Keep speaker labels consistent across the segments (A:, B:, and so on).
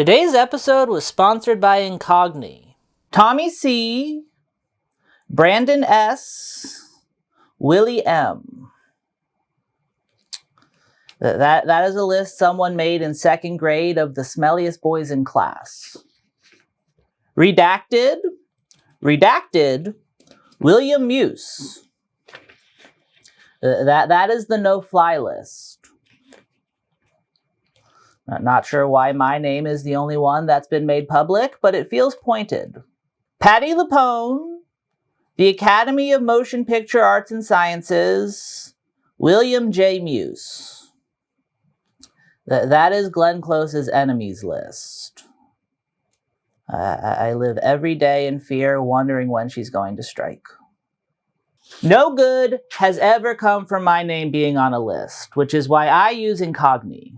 A: Today's episode was sponsored by Incogni. Tommy C., Brandon S., Willie M. That is a list someone made in second grade of the smelliest boys in class. Redacted, William Muse. That is the no-fly list. Not sure why my name is the only one that's been made public, but it feels pointed. Patty Lapone, the Academy of Motion Picture Arts and Sciences, William J. Muse. That is Glenn Close's enemies list. I live every day in fear, wondering when she's going to strike. No good has ever come from my name being on a list, which is why I use Incogni.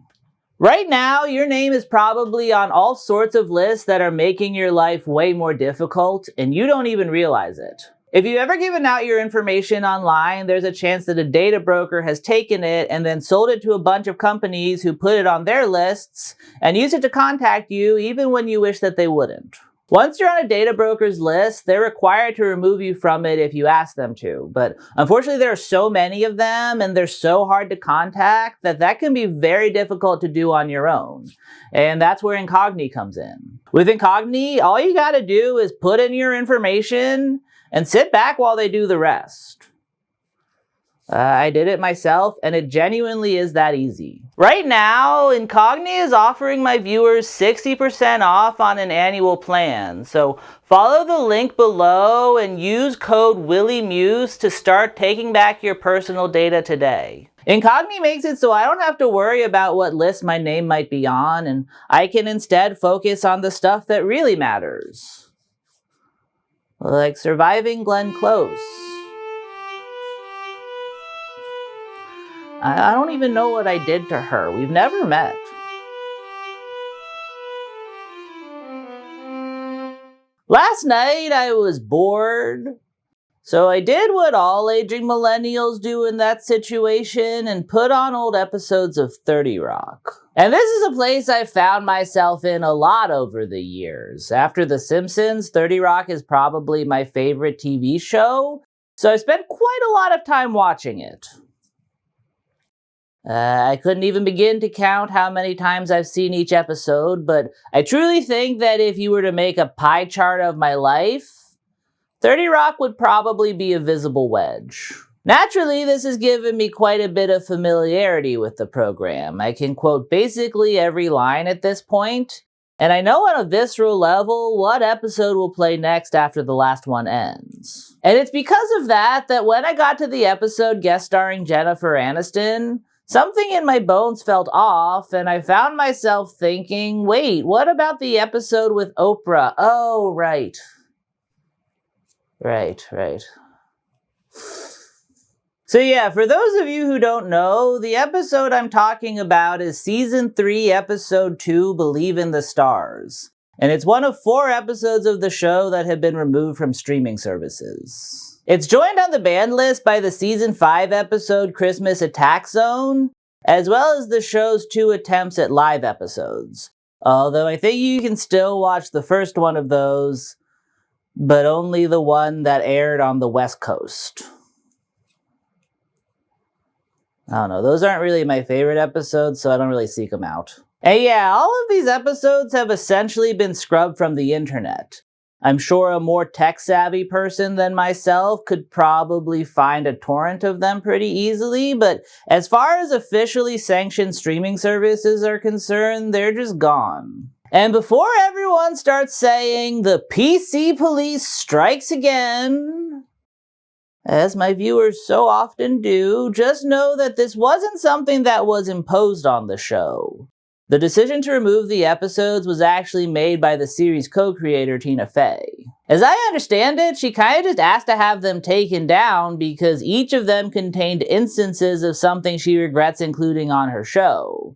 A: Right now, your name is probably on all sorts of lists that are making your life way more difficult, and you don't even realize it. If you've ever given out your information online, there's a chance that a data broker has taken it and then sold it to a bunch of companies who put it on their lists and use it to contact you even when you wish that they wouldn't. Once you're on a data broker's list, they're required to remove you from it if you ask them to. But unfortunately, there are so many of them and they're so hard to contact that can be very difficult to do on your own. And that's where Incogni comes in. With Incogni, all you gotta do is put in your information and sit back while they do the rest. I did it myself, and it genuinely is that easy. Right now, Incogni is offering my viewers 60% off on an annual plan, so follow the link below and use code WillieMuse to start taking back your personal data today. Incogni makes it so I don't have to worry about what list my name might be on, and I can instead focus on the stuff that really matters. Like surviving Glenn Close. I don't even know what I did to her. We've never met. Last night I was bored, so I did what all aging millennials do in that situation and put on old episodes of 30 Rock. And this is a place I've found myself in a lot over the years. After The Simpsons, 30 Rock is probably my favorite TV show, so I spent quite a lot of time watching it. I couldn't even begin to count how many times I've seen each episode, but I truly think that if you were to make a pie chart of my life, 30 Rock would probably be a visible wedge. Naturally, this has given me quite a bit of familiarity with the program. I can quote basically every line at this point, and I know on a visceral level what episode will play next after the last one ends. And it's because of that when I got to the episode guest starring Jennifer Aniston, something in my bones felt off, and I found myself thinking, wait, what about the episode with Oprah? Oh, right. So yeah, for those of you who don't know, the episode I'm talking about is Season 3, Episode 2, Believe in the Stars. And it's one of 4 episodes of the show that have been removed from streaming services. It's joined on the ban list by the Season 5 episode Christmas Attack Zone, as well as the show's 2 attempts at live episodes. Although I think you can still watch the first one of those, but only the one that aired on the West Coast. I don't know, those aren't really my favorite episodes, so I don't really seek them out. And yeah, all of these episodes have essentially been scrubbed from the internet. I'm sure a more tech-savvy person than myself could probably find a torrent of them pretty easily, but as far as officially sanctioned streaming services are concerned, they're just gone. And before everyone starts saying the PC police strikes again, as my viewers so often do, just know that this wasn't something that was imposed on the show. The decision to remove the episodes was actually made by the series co-creator Tina Fey. As I understand it, she kind of just asked to have them taken down because each of them contained instances of something she regrets including on her show.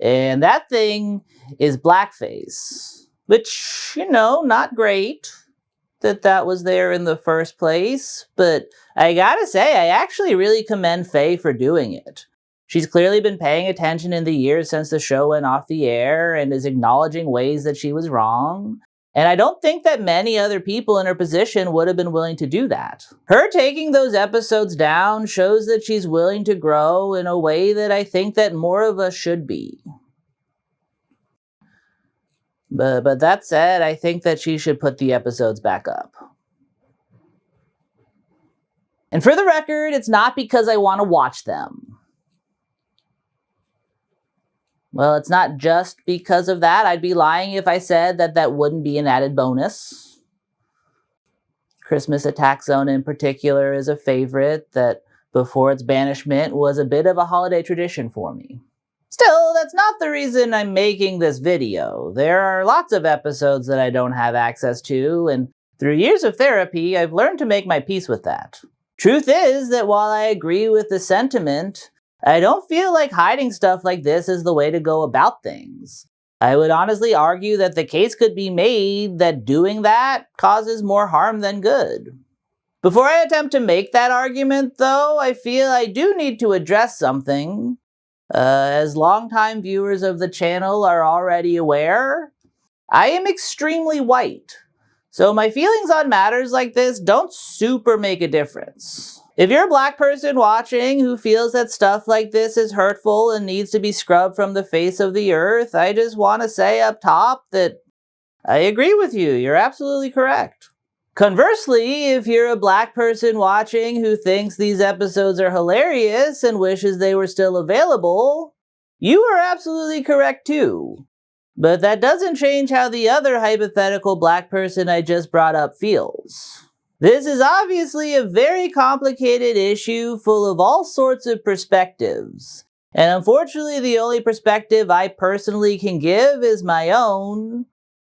A: And that thing is blackface. Which, not great that was there in the first place, but I gotta say, I actually really commend Fey for doing it. She's clearly been paying attention in the years since the show went off the air and is acknowledging ways that she was wrong. And I don't think that many other people in her position would have been willing to do that. Her taking those episodes down shows that she's willing to grow in a way that I think that more of us should be. But that said, I think that she should put the episodes back up. And for the record, it's not because I want to watch them. Well, it's not just because of that. I'd be lying if I said that that wouldn't be an added bonus. Christmas Attack Zone in particular is a favorite that, before its banishment, was a bit of a holiday tradition for me. Still, that's not the reason I'm making this video. There are lots of episodes that I don't have access to, and through years of therapy, I've learned to make my peace with that. Truth is that while I agree with the sentiment, I don't feel like hiding stuff like this is the way to go about things. I would honestly argue that the case could be made that doing that causes more harm than good. Before I attempt to make that argument, though, I feel I do need to address something. As longtime viewers of the channel are already aware, I am extremely white. So my feelings on matters like this don't super make a difference. If you're a black person watching who feels that stuff like this is hurtful and needs to be scrubbed from the face of the earth, I just want to say up top that I agree with you. You're absolutely correct. Conversely, if you're a black person watching who thinks these episodes are hilarious and wishes they were still available, you are absolutely correct too. But that doesn't change how the other hypothetical black person I just brought up feels. This is obviously a very complicated issue full of all sorts of perspectives. And unfortunately, the only perspective I personally can give is my own,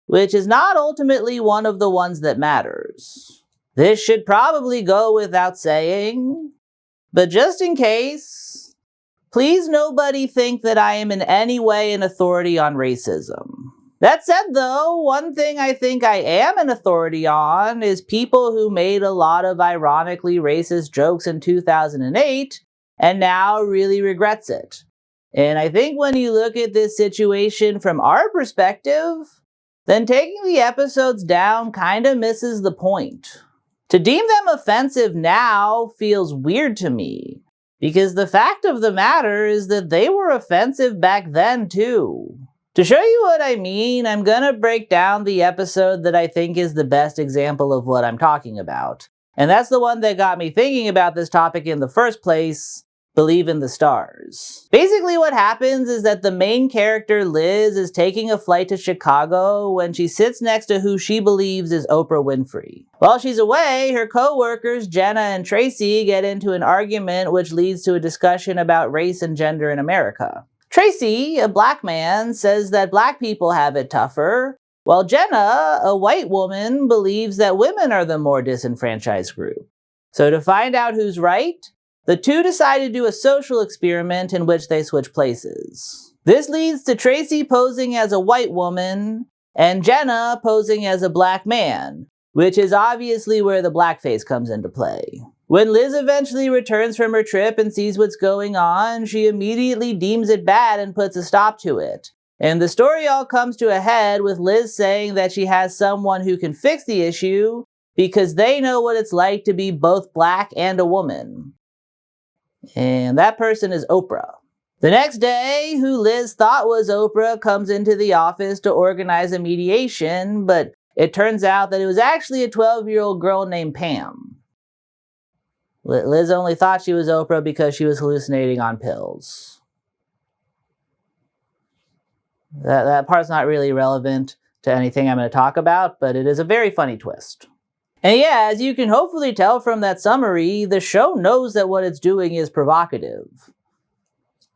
A: which is not ultimately one of the ones that matters. This should probably go without saying, but just in case, please nobody think that I am in any way an authority on racism. That said though, one thing I think I am an authority on is people who made a lot of ironically racist jokes in 2008 and now really regrets it. And I think when you look at this situation from our perspective, then taking the episodes down kinda misses the point. To deem them offensive now feels weird to me, because the fact of the matter is that they were offensive back then too. To show you what I mean, I'm gonna break down the episode that I think is the best example of what I'm talking about. And that's the one that got me thinking about this topic in the first place, Believe in the Stars. Basically what happens is that the main character Liz is taking a flight to Chicago when she sits next to who she believes is Oprah Winfrey. While she's away, her co-workers Jenna and Tracy get into an argument which leads to a discussion about race and gender in America. Tracy, a black man, says that black people have it tougher, while Jenna, a white woman, believes that women are the more disenfranchised group. So to find out who's right, the two decide to do a social experiment in which they switch places. This leads to Tracy posing as a white woman and Jenna posing as a black man, which is obviously where the blackface comes into play. When Liz eventually returns from her trip and sees what's going on, she immediately deems it bad and puts a stop to it. And the story all comes to a head with Liz saying that she has someone who can fix the issue because they know what it's like to be both black and a woman. And that person is Oprah. The next day, who Liz thought was Oprah comes into the office to organize a mediation, but it turns out that it was actually a 12-year-old girl named Pam. Liz only thought she was Oprah because she was hallucinating on pills. That part's not really relevant to anything I'm going to talk about, but it is a very funny twist. And yeah, as you can hopefully tell from that summary, the show knows that what it's doing is provocative.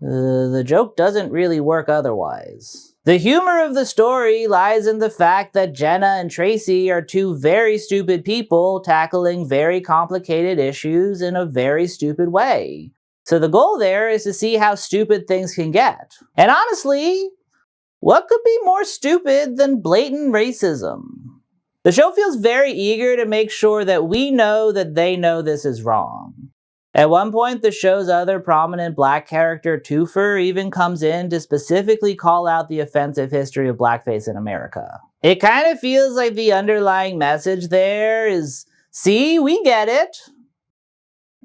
A: The joke doesn't really work otherwise. The humor of the story lies in the fact that Jenna and Tracy are two very stupid people tackling very complicated issues in a very stupid way. So the goal there is to see how stupid things can get. And honestly, what could be more stupid than blatant racism? The show feels very eager to make sure that we know that they know this is wrong. At one point, the show's other prominent black character, Toofer, even comes in to specifically call out the offensive history of blackface in America. It kind of feels like the underlying message there is, see, we get it.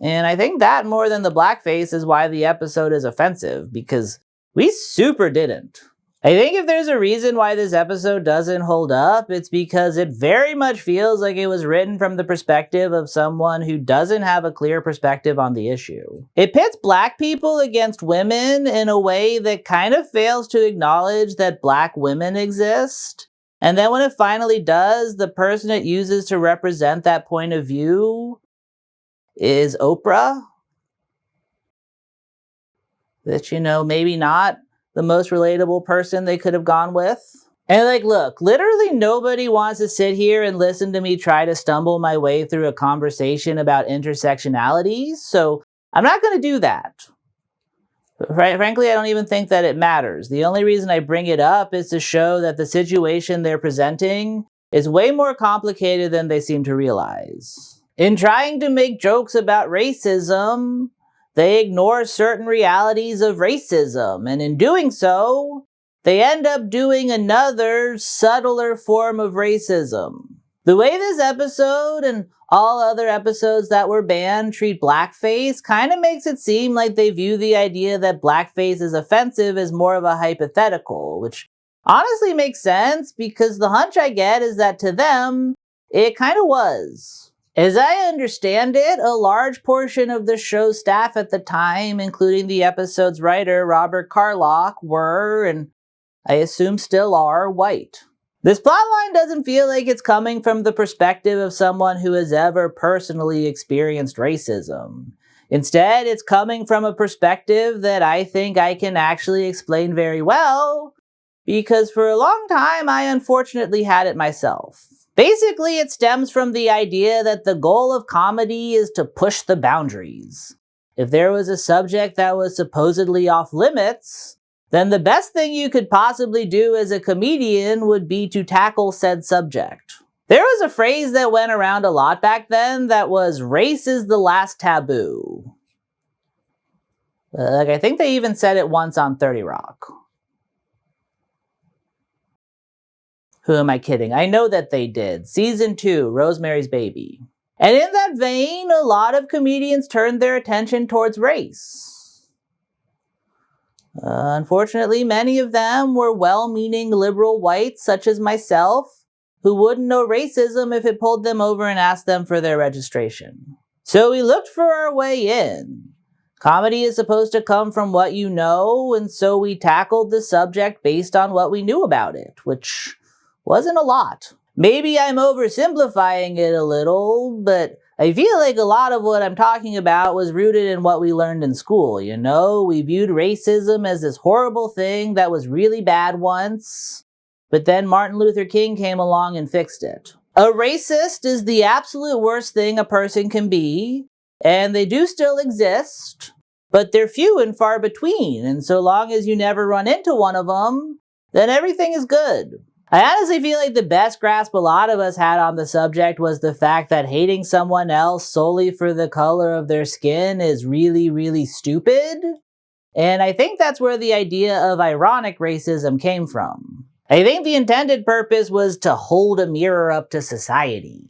A: And I think that more than the blackface is why the episode is offensive, because we super didn't. I think if there's a reason why this episode doesn't hold up, it's because it very much feels like it was written from the perspective of someone who doesn't have a clear perspective on the issue. It pits black people against women in a way that kind of fails to acknowledge that black women exist. And then when it finally does, the person it uses to represent that point of view is Oprah. That, maybe not the most relatable person they could have gone with. And look, literally nobody wants to sit here and listen to me try to stumble my way through a conversation about intersectionality, so I'm not going to do that. Frankly, I don't even think that it matters. The only reason I bring it up is to show that the situation they're presenting is way more complicated than they seem to realize. In trying to make jokes about racism, they ignore certain realities of racism, and in doing so, they end up doing another, subtler form of racism. The way this episode and all other episodes that were banned treat blackface kind of makes it seem like they view the idea that blackface is offensive as more of a hypothetical, which honestly makes sense because the hunch I get is that to them, it kind of was. As I understand it, a large portion of the show's staff at the time, including the episode's writer, Robert Carlock, were, and I assume still are, white. This plotline doesn't feel like it's coming from the perspective of someone who has ever personally experienced racism. Instead, it's coming from a perspective that I think I can actually explain very well, because for a long time I unfortunately had it myself. Basically, it stems from the idea that the goal of comedy is to push the boundaries. If there was a subject that was supposedly off limits, then the best thing you could possibly do as a comedian would be to tackle said subject. There was a phrase that went around a lot back then that was, race is the last taboo. I think they even said it once on 30 Rock. Who am I kidding? I know that they did. Season 2, Rosemary's Baby. And in that vein, a lot of comedians turned their attention towards race. Unfortunately, many of them were well-meaning liberal whites, such as myself, who wouldn't know racism if it pulled them over and asked them for their registration. So we looked for our way in. Comedy is supposed to come from what you know, and so we tackled the subject based on what we knew about it, which wasn't a lot. Maybe I'm oversimplifying it a little, but I feel like a lot of what I'm talking about was rooted in what we learned in school, We viewed racism as this horrible thing that was really bad once, but then Martin Luther King came along and fixed it. A racist is the absolute worst thing a person can be, and they do still exist, but they're few and far between, and so long as you never run into one of them, then everything is good. I honestly feel like the best grasp a lot of us had on the subject was the fact that hating someone else solely for the color of their skin is really, really stupid. And I think that's where the idea of ironic racism came from. I think the intended purpose was to hold a mirror up to society.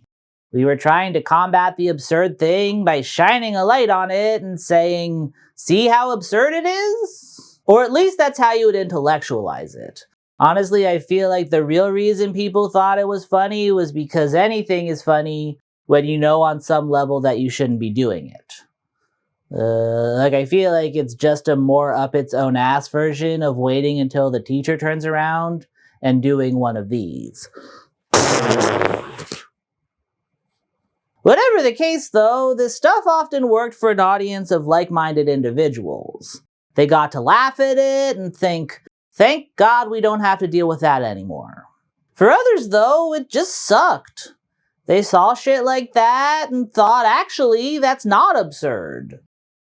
A: We were trying to combat the absurd thing by shining a light on it and saying, see how absurd it is? Or at least that's how you would intellectualize it. Honestly, I feel like the real reason people thought it was funny was because anything is funny when you know on some level that you shouldn't be doing it. I feel like it's just a more up its own ass version of waiting until the teacher turns around and doing one of these. Whatever the case though, this stuff often worked for an audience of like-minded individuals. They got to laugh at it and think, thank God we don't have to deal with that anymore. For others though, it just sucked. They saw shit like that and thought, actually, that's not absurd.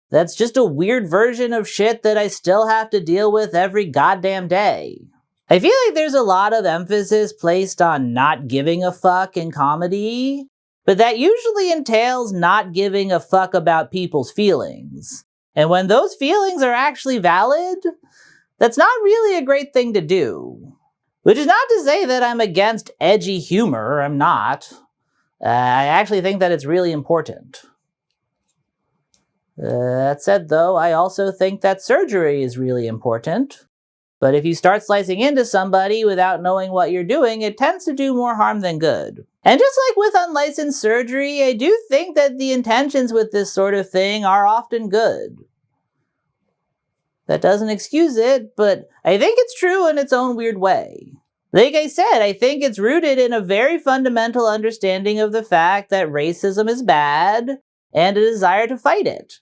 A: That's just a weird version of shit that I still have to deal with every goddamn day. I feel like there's a lot of emphasis placed on not giving a fuck in comedy, but that usually entails not giving a fuck about people's feelings. And when those feelings are actually valid, that's not really a great thing to do. Which is not to say that I'm against edgy humor, I'm not. I actually think that it's really important. That said though, I also think that surgery is really important. But if you start slicing into somebody without knowing what you're doing, it tends to do more harm than good. And just like with unlicensed surgery, I do think that the intentions with this sort of thing are often good. That doesn't excuse it, but I think it's true in its own weird way. Like I said, I think it's rooted in a very fundamental understanding of the fact that racism is bad and a desire to fight it.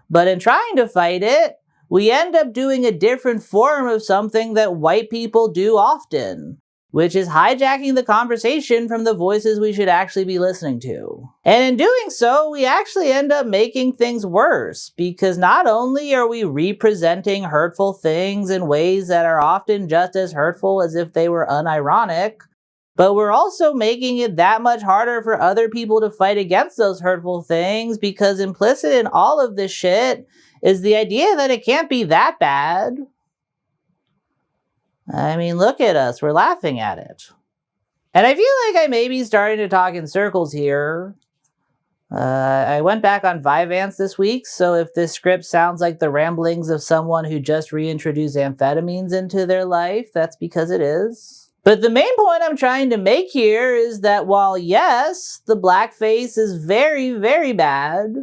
A: But in trying to fight it, we end up doing a different form of something that white people do often, which is hijacking the conversation from the voices we should actually be listening to. And in doing so, we actually end up making things worse, because not only are we representing hurtful things in ways that are often just as hurtful as if they were unironic, but we're also making it that much harder for other people to fight against those hurtful things, because implicit in all of this shit is the idea that it can't be that bad. I mean, look at us, we're laughing at it. And I feel like I may be starting to talk in circles here. I went back on Vyvanse this week, so if this script sounds like the ramblings of someone who just reintroduced amphetamines into their life, that's because it is. But the main point I'm trying to make here is that while yes, the blackface is very, very bad,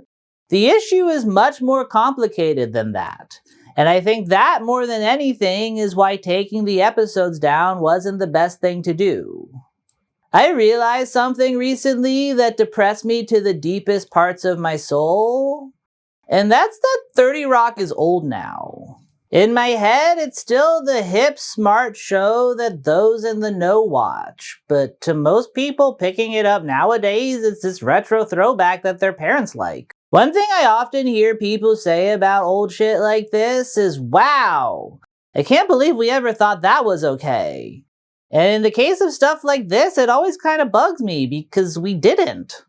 A: the issue is much more complicated than that. And I think that, more than anything, is why taking the episodes down wasn't the best thing to do. I realized something recently that depressed me to the deepest parts of my soul, and that's that 30 Rock is old now. In my head, it's still the hip, smart show that those in the know watch, but to most people picking it up nowadays, it's this retro throwback that their parents like. One thing I often hear people say about old shit like this is, wow, I can't believe we ever thought that was okay. And in the case of stuff like this, it always kind of bugs me because we didn't.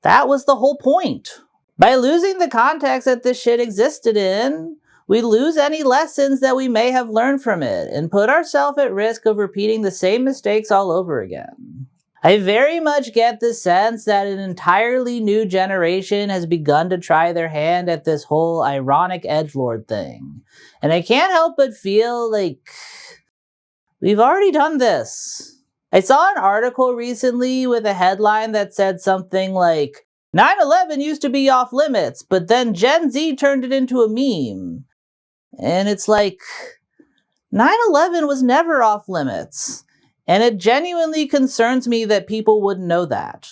A: That was the whole point. By losing the context that this shit existed in, we lose any lessons that we may have learned from it and put ourselves at risk of repeating the same mistakes all over again. I very much get the sense that an entirely new generation has begun to try their hand at this whole ironic edgelord thing. And I can't help but feel like we've already done this. I saw an article recently with a headline that said something like, 9/11 used to be off limits, but then Gen Z turned it into a meme. And it's like, 9/11 was never off limits. And it genuinely concerns me that people wouldn't know that.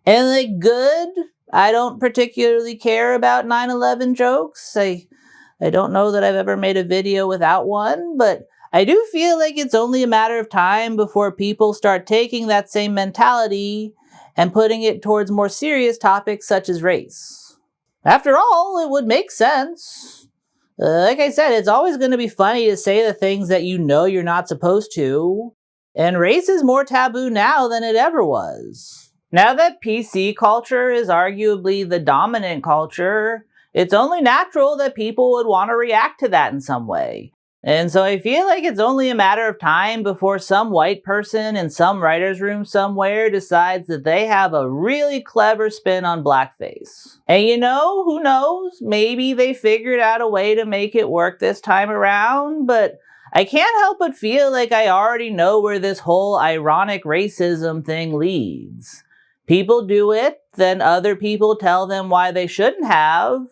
A: And like, good, I don't particularly care about 9/11 jokes. I don't know that I've ever made a video without one, but I do feel like it's only a matter of time before people start taking that same mentality and putting it towards more serious topics such as race. After all, it would make sense. Like I said, it's always going to be funny to say the things that you know you're not supposed to. And race is more taboo now than it ever was. Now that PC culture is arguably the dominant culture, it's only natural that people would want to react to that in some way. And so I feel like it's only a matter of time before some white person in some writer's room somewhere decides that they have a really clever spin on blackface. And you know, who knows? Maybe they figured out a way to make it work this time around, but I can't help but feel like I already know where this whole ironic racism thing leads. People do it, then other people tell them why they shouldn't have,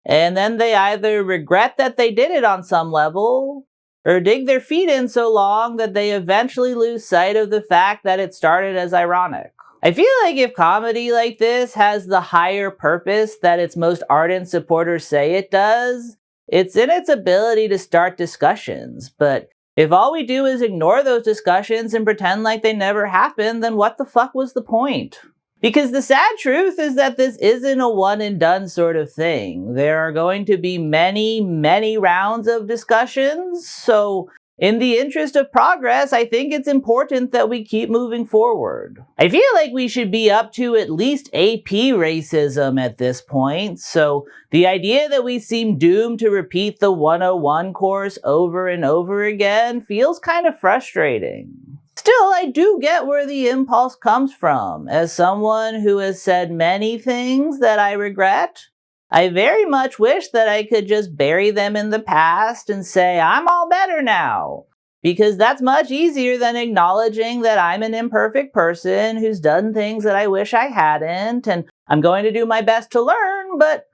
A: and then they either regret that they did it on some level, or dig their feet in so long that they eventually lose sight of the fact that it started as ironic. I feel like if comedy like this has the higher purpose that its most ardent supporters say it does, it's in its ability to start discussions. But if all we do is ignore those discussions and pretend like they never happened, then what the fuck was the point? Because the sad truth is that this isn't a one and done sort of thing. There are going to be many, many rounds of discussions, so in the interest of progress, I think it's important that we keep moving forward. I feel like we should be up to at least AP racism at this point, so the idea that we seem doomed to repeat the 101 course over and over again feels kind of frustrating. Still, I do get where the impulse comes from. As someone who has said many things that I regret, I very much wish that I could just bury them in the past and say, I'm all better now. Because that's much easier than acknowledging that I'm an imperfect person who's done things that I wish I hadn't, and I'm going to do my best to learn, but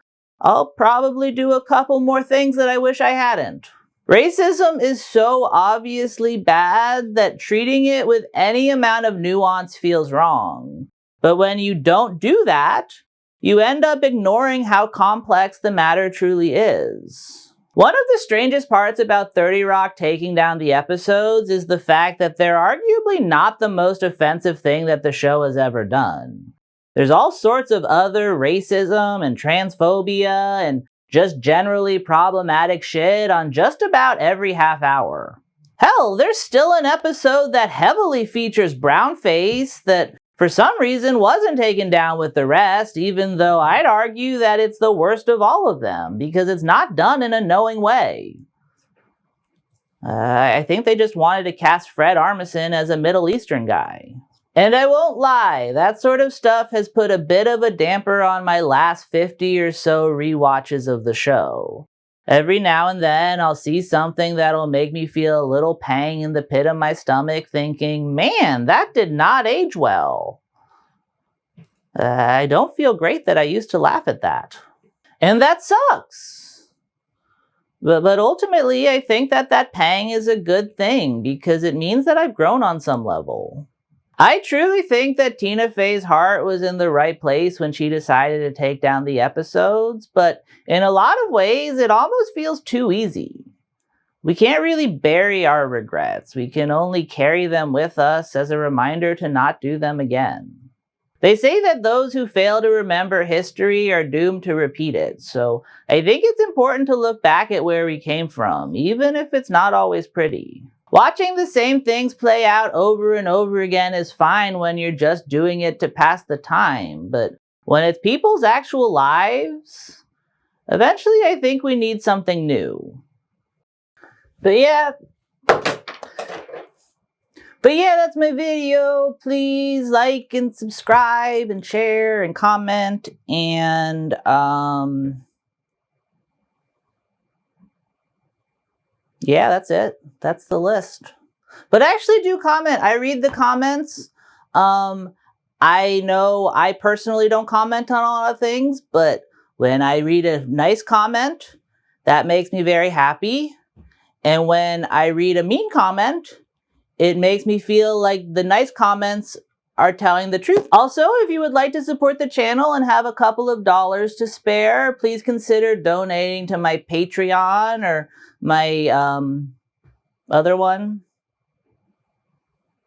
A: I'll probably do a couple more things that I wish I hadn't. Racism is so obviously bad that treating it with any amount of nuance feels wrong. But when you don't do that, you end up ignoring how complex the matter truly is. One of the strangest parts about 30 Rock taking down the episodes is the fact that they're arguably not the most offensive thing that the show has ever done. There's all sorts of other racism and transphobia and just generally problematic shit on just about every half hour. Hell, there's still an episode that heavily features brownface that for some reason wasn't taken down with the rest, even though I'd argue that it's the worst of all of them, because it's not done in a knowing way. I think they just wanted to cast Fred Armisen as a Middle Eastern guy. And I won't lie, that sort of stuff has put a bit of a damper on my last 50 or so rewatches of the show. Every now and then, I'll see something that'll make me feel a little pang in the pit of my stomach thinking, man, that did not age well. I don't feel great that I used to laugh at that. And that sucks. But ultimately, I think that pang is a good thing because it means that I've grown on some level. I truly think that Tina Fey's heart was in the right place when she decided to take down the episodes, but in a lot of ways, it almost feels too easy. We can't really bury our regrets. We can only carry them with us as a reminder to not do them again. They say that those who fail to remember history are doomed to repeat it, so I think it's important to look back at where we came from, even if it's not always pretty. Watching the same things play out over and over again is fine when you're just doing it to pass the time, but when it's people's actual lives, eventually I think we need something new. But yeah, that's my video. Please like and subscribe and share and comment and yeah, that's it. That's the list. But actually do comment. I read the comments. I know I personally don't comment on a lot of things, but when I read a nice comment, that makes me very happy. And when I read a mean comment, it makes me feel like the nice comments are telling the truth. Also, if you would like to support the channel and have a couple of dollars to spare, please consider donating to my Patreon or my other one,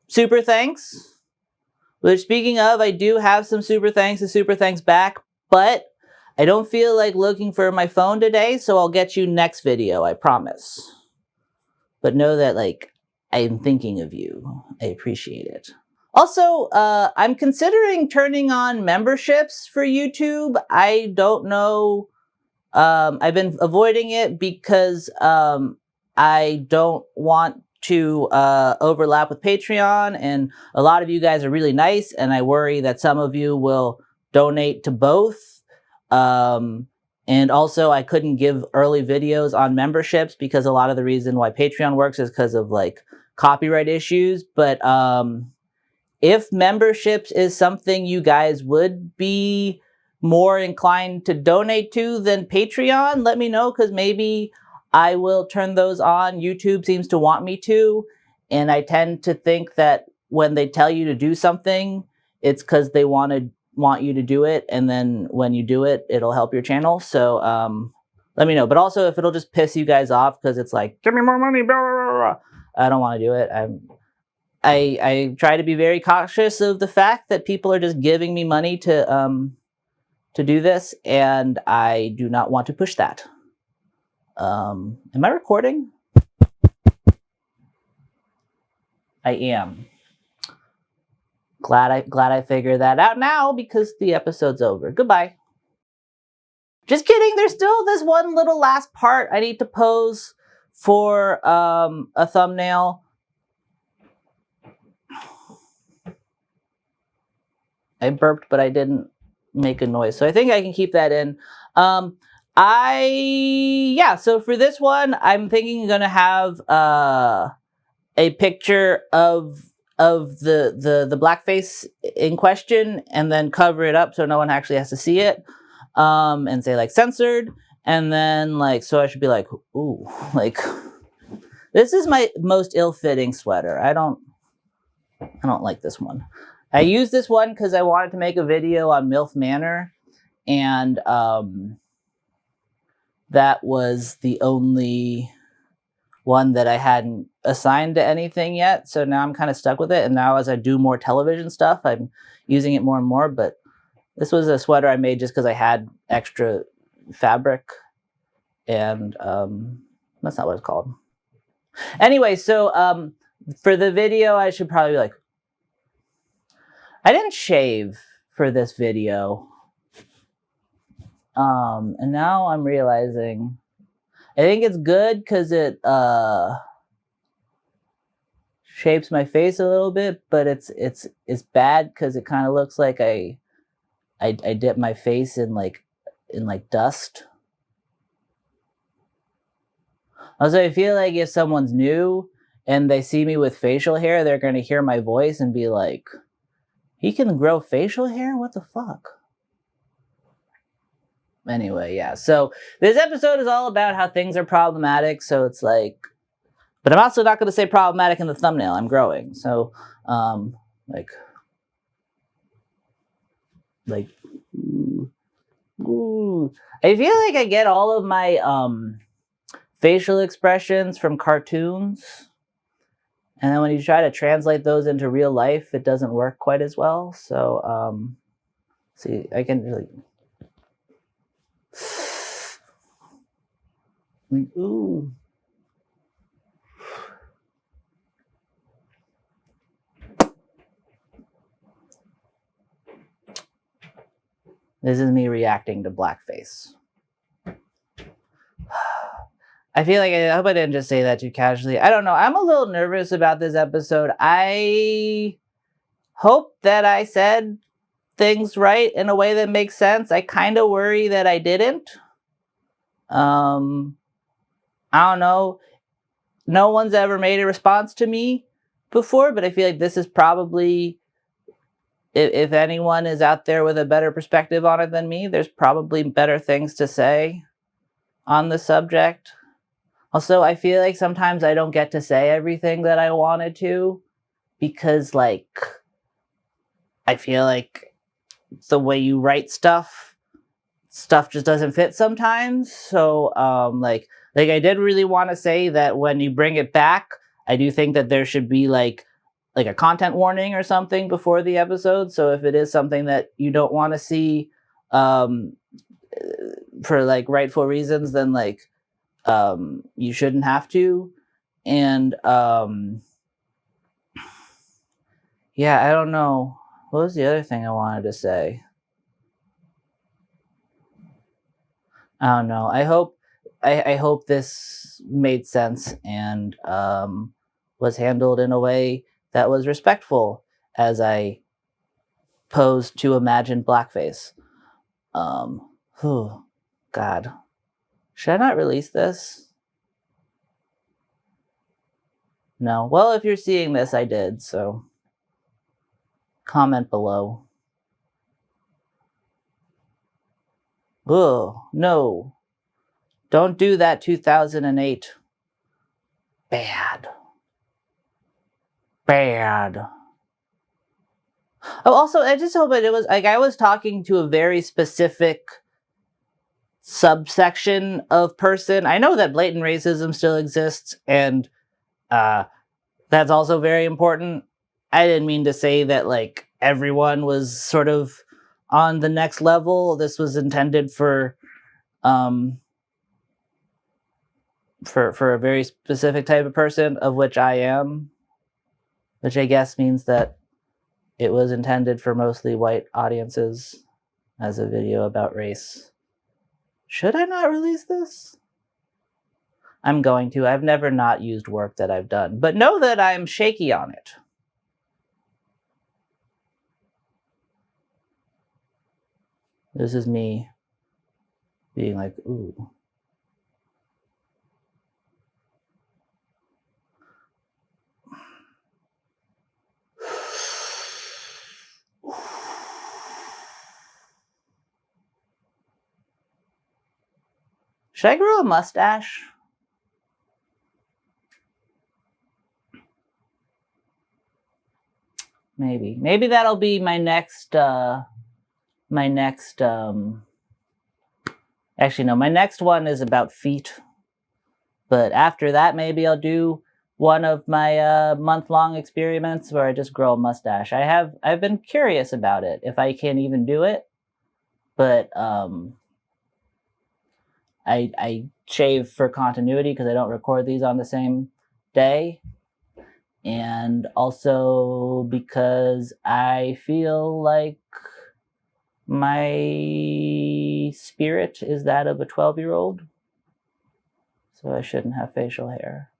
A: Super Thanks. Which, speaking of, I do have some Super Thanks and Super Thanks back, but I don't feel like looking for my phone today, so I'll get you next video, I promise. But know that, like, I'm thinking of you. I appreciate it. Also, I'm considering turning on memberships for YouTube. I don't know. I've been avoiding it because I don't want to overlap with Patreon, and a lot of you guys are really nice, and I worry that some of you will donate to both. And also, I couldn't give early videos on memberships because a lot of the reason why Patreon works is because of like copyright issues. But if memberships is something you guys would be more inclined to donate to than Patreon, let me know, because maybe I will turn those on. YouTube seems to want me to, and I tend to think that when they tell you to do something, it's because they want you to do it, and then when you do it, it'll help your channel. So let me know. But also, if it'll just piss you guys off because it's like, give me more money, blah, blah, blah, blah, I don't want to do it. I try to be very cautious of the fact that people are just giving me money to do this, and I do not want to push that. Am I recording? I am. Glad I figured that out now because the episode's over. Goodbye. Just kidding. There's still this one little last part I need to pose for a thumbnail. I burped, but I didn't make a noise, so I think I can keep that in. So for this one, I'm thinking I'm gonna have a picture of the blackface in question, and then cover it up so no one actually has to see it, and say like censored, and then like so I should be like, ooh, like this is my most ill-fitting sweater. I don't like this one. I used this one because I wanted to make a video on MILF Manor, and that was the only one that I hadn't assigned to anything yet. So now I'm kind of stuck with it. And now as I do more television stuff, I'm using it more and more. But this was a sweater I made just because I had extra fabric. And that's not what it's called. Anyway, so for the video, I should probably be like, I didn't shave for this video. And now I'm realizing I think it's good because it shapes my face a little bit, but it's bad because it kind of looks like I dip my face in like dust. Also, I feel like if someone's new and they see me with facial hair, they're going to hear my voice and be like, he can grow facial hair? What the fuck? Anyway, yeah. So this episode is all about how things are problematic. So it's like, but I'm also not going to say problematic in the thumbnail. I'm growing. So, like, ooh. I feel like I get all of my facial expressions from cartoons. And then when you try to translate those into real life, it doesn't work quite as well. So, see, I can really... Ooh. This is me reacting to blackface. I feel like I hope I didn't just say that too casually. I don't know. I'm a little nervous about this episode. I hope that I said things right in a way that makes sense. I kind of worry that I didn't. I don't know. No one's ever made a response to me before, but I feel like this is probably, if anyone is out there with a better perspective on it than me, there's probably better things to say on the subject. Also, I feel like sometimes I don't get to say everything that I wanted to because, like, I feel like the way you write stuff just doesn't fit sometimes. So, like I did really want to say that when you bring it back, I do think that there should be like a content warning or something before the episode. So if it is something that you don't want to see, for like rightful reasons, then like, you shouldn't have to. And, yeah, I don't know. What was the other thing I wanted to say? I don't know. I hope this made sense and was handled in a way that was respectful as I posed to imagine blackface. God. Should I not release this? No. Well, if you're seeing this, I did, so comment below. Ugh, no. Don't do that, 2008. Bad. Oh, also, I just hope that it was, like, I was talking to a very specific subsection of person. I know that blatant racism still exists, and that's also very important. I didn't mean to say that, like, everyone was sort of on the next level. This was intended for a very specific type of person, of which I am. which I guess means that it was intended for mostly white audiences as a video about race. Should I not release this? I'm going to. I've never not used work that I've done, but know that I'm shaky on it. This is me being like, ooh. Should I grow a mustache? Maybe. Maybe that'll be my next, my next one is about feet. But after that, maybe I'll do one of my month-long experiments where I just grow a mustache. I've been curious about it, if I can even do it. But I shave for continuity because I don't record these on the same day. And also because I feel like my spirit is that of a 12-year-old. So I shouldn't have facial hair.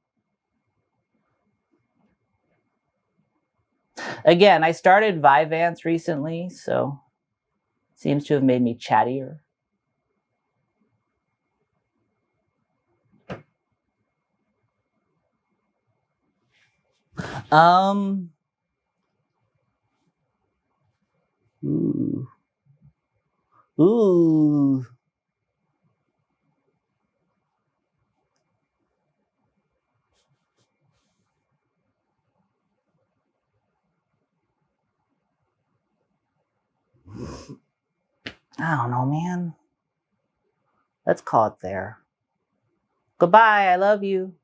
A: Again, I started Vyvanse recently, so it seems to have made me chattier. Ooh. Ooh. I don't know, man. Let's call it there. Goodbye, I love you.